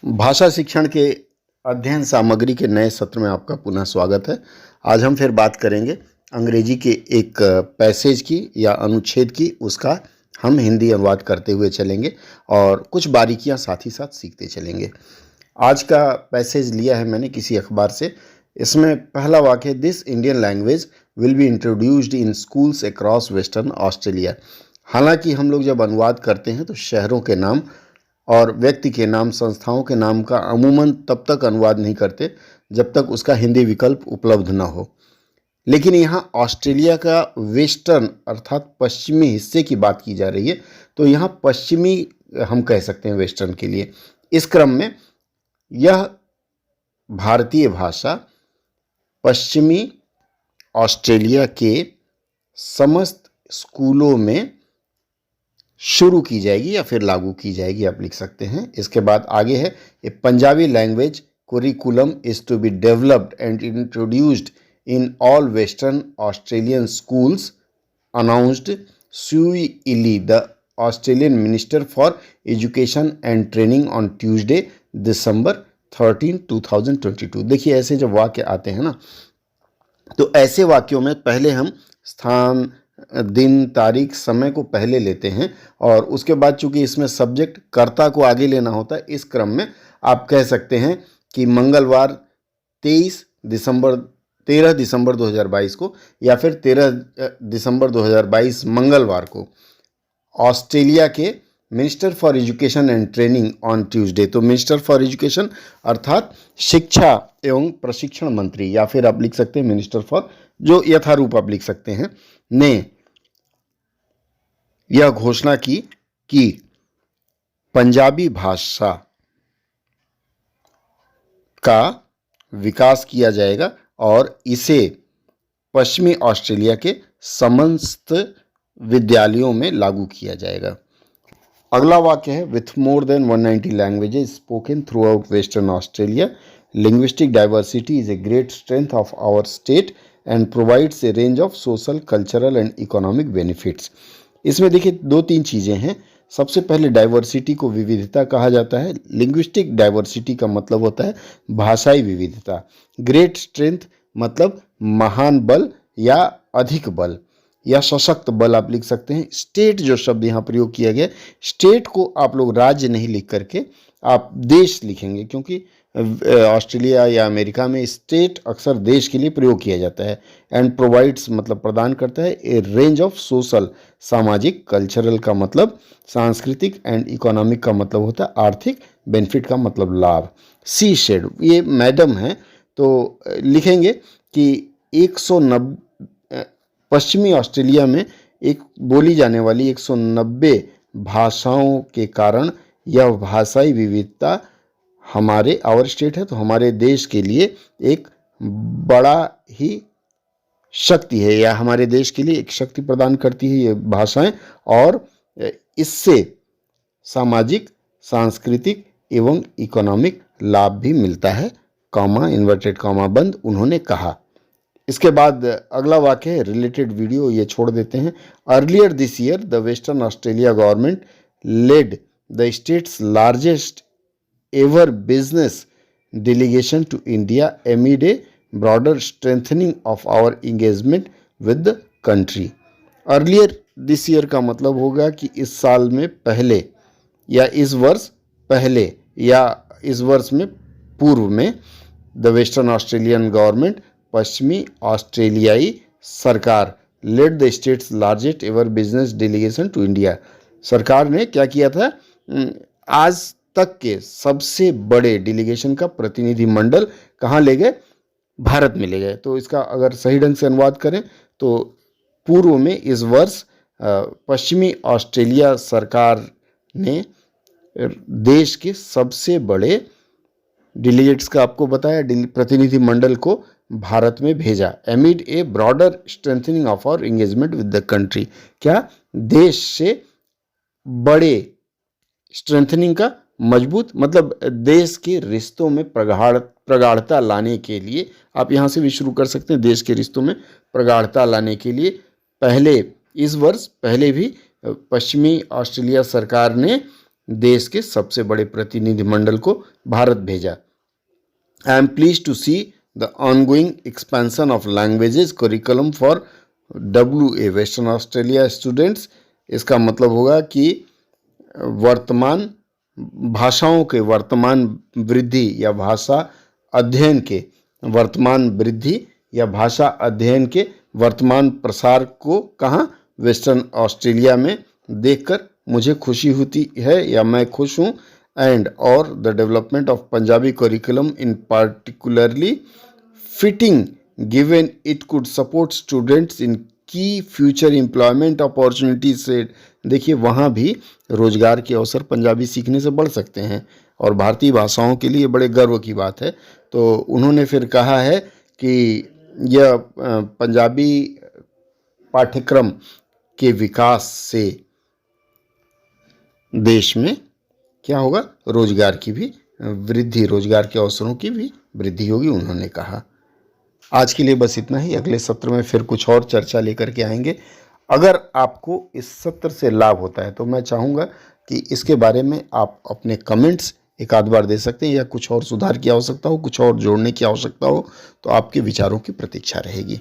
भाषा शिक्षण के अध्ययन सामग्री के नए सत्र में आपका पुनः स्वागत है। आज हम फिर बात करेंगे अंग्रेजी के एक पैसेज की या अनुच्छेद की। उसका हम हिंदी अनुवाद करते हुए चलेंगे और कुछ बारीकियां साथ ही साथ सीखते चलेंगे। आज का पैसेज लिया है मैंने किसी अखबार से। इसमें पहला वाक्य, this Indian language will be introduced in schools across western Australia. हालांकि हम लोग जब अनुवाद करते हैं तो शहरों के नाम और व्यक्ति के नाम, संस्थाओं के नाम का अमूमन तब तक अनुवाद नहीं करते जब तक उसका हिंदी विकल्प उपलब्ध न हो। लेकिन यहाँ ऑस्ट्रेलिया का वेस्टर्न अर्थात पश्चिमी हिस्से की बात की जा रही है, तो यहाँ पश्चिमी हम कह सकते हैं वेस्टर्न के लिए। इस क्रम में यह भारतीय भाषा पश्चिमी ऑस्ट्रेलिया के समस्त स्कूलों में शुरू की जाएगी या फिर लागू की जाएगी, आप लिख सकते हैं। इसके बाद आगे है, a Punjabi language curriculum is to be developed and introduced in all western Australian schools, announced Sue Ellery, the Australian minister for education and training on Tuesday December 13, 2022। देखिए, ऐसे जब वाक्य आते हैं ना, तो ऐसे वाक्यों में पहले हम स्थान, दिन, तारीख, समय को पहले लेते हैं और उसके बाद चूंकि इसमें सब्जेक्ट कर्ता को आगे लेना होता है, इस क्रम में आप कह सकते हैं कि मंगलवार 13 दिसंबर 2022 को या फिर 13 दिसंबर 2022 मंगलवार को ऑस्ट्रेलिया के minister for education and training on Tuesday. तो मिनिस्टर फॉर एजुकेशन अर्थात शिक्षा एवं प्रशिक्षण मंत्री, या फिर आप लिख सकते हैं मिनिस्टर फॉर, जो यथारूप आप लिख सकते हैं, ने यह घोषणा की कि पंजाबी भाषा का विकास किया जाएगा और इसे पश्चिमी ऑस्ट्रेलिया के समस्त विद्यालयों में लागू किया जाएगा। अगला वाक्य है, with more than 190 languages spoken throughout western Australia, linguistic diversity is a great strength of our state and provides a range of social, cultural and economic benefits. इसमें देखिए दो तीन चीज़ें हैं। सबसे पहले डाइवर्सिटी को विविधता कहा जाता है। लिंग्विस्टिक डाइवर्सिटी का मतलब होता है भाषाई विविधता। ग्रेट स्ट्रेंथ मतलब महान बल या अधिक बल या सशक्त बल, आप लिख सकते हैं। स्टेट जो शब्द यहाँ प्रयोग किया गया, स्टेट को आप लोग राज्य नहीं लिख करके आप देश लिखेंगे, क्योंकि ऑस्ट्रेलिया या अमेरिका में स्टेट अक्सर देश के लिए प्रयोग किया जाता है। एंड प्रोवाइड्स मतलब प्रदान करता है। ए रेंज ऑफ सोशल, सामाजिक, कल्चरल का मतलब सांस्कृतिक, एंड इकोनॉमिक का मतलब होता है आर्थिक, बेनिफिट का मतलब लाभ। सी शेड, ये मैडम है, तो लिखेंगे कि 190 पश्चिमी ऑस्ट्रेलिया में एक बोली जाने वाली 190 भाषाओं के कारण यह भाषाई विविधता हमारे, आवर स्टेट है तो हमारे देश के लिए एक बड़ा ही शक्ति है, या हमारे देश के लिए एक शक्ति प्रदान करती है ये भाषाएं, और इससे सामाजिक, सांस्कृतिक एवं इकोनॉमिक लाभ भी मिलता है, कॉमा, इन्वर्टेड कॉमा बंद, उन्होंने कहा। इसके बाद अगला वाक्य है, रिलेटेड वीडियो ये छोड़ देते हैं। Earlier this year the western Australia government led the state's largest ever business delegation to India amid a broader strengthening of our engagement with the country। Earlier this year का मतलब होगा कि इस साल में पहले, या इस वर्ष पहले, या इस वर्ष में पूर्व में, द वेस्टर्न ऑस्ट्रेलियन गवर्नमेंट, पश्चिमी ऑस्ट्रेलियाई सरकार, led the state's largest ever business delegation to India, सरकार ने क्या किया था, आज तक के सबसे बड़े डेलीगेशन का प्रतिनिधि मंडल कहाँ ले गए, भारत में ले गए। तो इसका अगर सही ढंग से अनुवाद करें तो पूर्व में इस वर्ष पश्चिमी ऑस्ट्रेलिया सरकार ने देश के सबसे बड़े डेलीगेट्स का, आपको बताया, प्रतिनिधि मंडल को भारत में भेजा। Amid a broader strengthening of our engagement with the country, क्या देश से बड़े, स्ट्रेंथनिंग का मजबूत मतलब देश के रिश्तों में प्रगाढ़ता लाने के लिए, आप यहाँ से भी शुरू कर सकते हैं, देश के रिश्तों में प्रगाढ़ता लाने के लिए पहले, इस वर्ष पहले भी पश्चिमी ऑस्ट्रेलिया सरकार ने देश के सबसे बड़े प्रतिनिधिमंडल को भारत भेजा। I am pleased to see the ongoing expansion of languages curriculum for WA Western Australia students. इसका मतलब होगा कि वर्तमान भाषाओं के वर्तमान वृद्धि या भाषा अध्ययन के वर्तमान वृद्धि या भाषा अध्ययन के वर्तमान प्रसार को कहाँ, वेस्टर्न ऑस्ट्रेलिया में देखकर मुझे खुशी होती है या मैं खुश हूँ। एंड और the development of Punjabi curriculum in particularly fitting given it could support students in की फ्यूचर एम्प्लॉयमेंट अपॉर्चुनिटीज से। देखिए वहाँ भी रोजगार के अवसर पंजाबी सीखने से बढ़ सकते हैं और भारतीय भाषाओं के लिए बड़े गर्व की बात है। तो उन्होंने फिर कहा है कि यह पंजाबी पाठ्यक्रम के विकास से देश में क्या होगा, रोजगार की भी वृद्धि, रोजगार के अवसरों की भी वृद्धि होगी, उन्होंने कहा। आज के लिए बस इतना ही। अगले सत्र में फिर कुछ और चर्चा लेकर के आएंगे। अगर आपको इस सत्र से लाभ होता है तो मैं चाहूँगा कि इसके बारे में आप अपने कमेंट्स एक आध बार दे सकते हैं, या कुछ और सुधार की आवश्यकता हो, कुछ और जोड़ने की आवश्यकता हो तो आपके विचारों की प्रतीक्षा रहेगी।